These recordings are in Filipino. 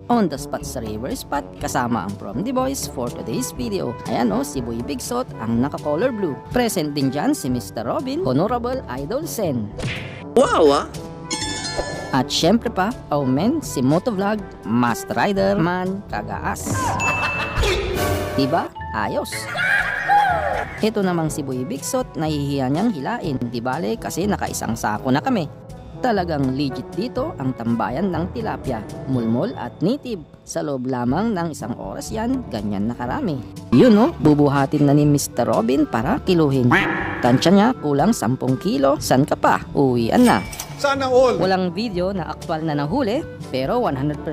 on the spot sa river spot kasama ang From the Boys for today's video. Ayan o, si Boy Bigsot ang naka-color blue. Present din dyan si Mr. Robin, Honorable Idol Sen. Wow At syempre pa, men, si Motovlog, Master Rider, Man, Kagaas. Diba? Ayos. Ito namang si Boy Bigsot, nahihiya niyang hilain. Di bale kasi nakaisang sako na kami. Talagang legit dito ang tambayan ng tilapia, mulmol at native. Sa loob lamang ng isang oras yan, ganyan na karami. Yun o, bubuhatin na ni Mr. Robin para kiluhin. Tansya niya kulang 10 kilo, san ka pa? Uwian na. Sana all! Walang video na aktual na nahuli, pero 100%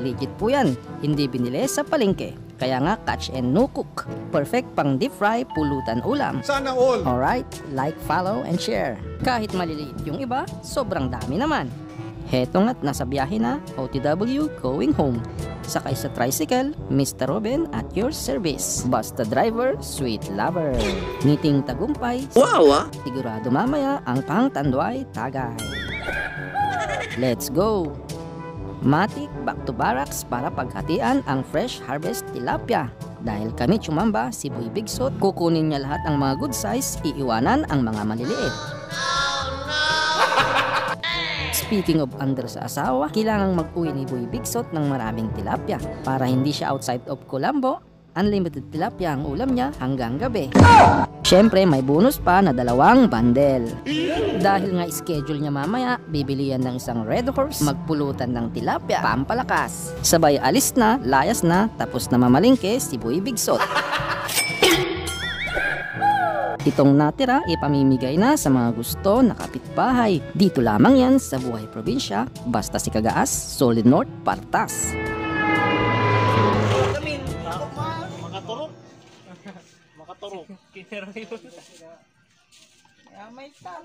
legit po yan. Hindi binili sa palengke. Kaya nga catch and no cook. Perfect pang deep fry, pulutan ulam. Sana all! Alright, like, follow, and share. Kahit maliliit yung iba, sobrang dami naman. Heto nga't nasa biyahe na, OTW going home. Sakay sa tricycle, Mr. Robin at your service. Basta driver, sweet lover. Ngiting tagumpay, Wow sigurado mamaya ang pangtanduay tagay. Let's go! Matik back to barracks para paghatian ang fresh harvest tilapia. Dahil kami tsumamba, si Boy Bigsot, kukunin niya lahat ng mga good size, iiwanan ang mga maliliit. Speaking of under sa asawa, kailangang mag-uwi ni Boy Bigsot ng maraming tilapia para hindi siya outside of Colombo. Unlimited tilapia ang ulam niya hanggang gabi. Siyempre may bonus pa na 2 bundle. Dahil nga schedule niya mamaya, bibilian ng isang red horse, magpulutan ng tilapia, pampalakas. Sabay alis na, layas na, tapos na mamalingke si Boy Bigsot. Itong natira, ipamimigay na sa mga gusto na kapitbahay. Dito lamang yan sa Buhay Probinsya, basta si Kagaas, Solid North, Partas. Makaturok. Kinero yun. May tan.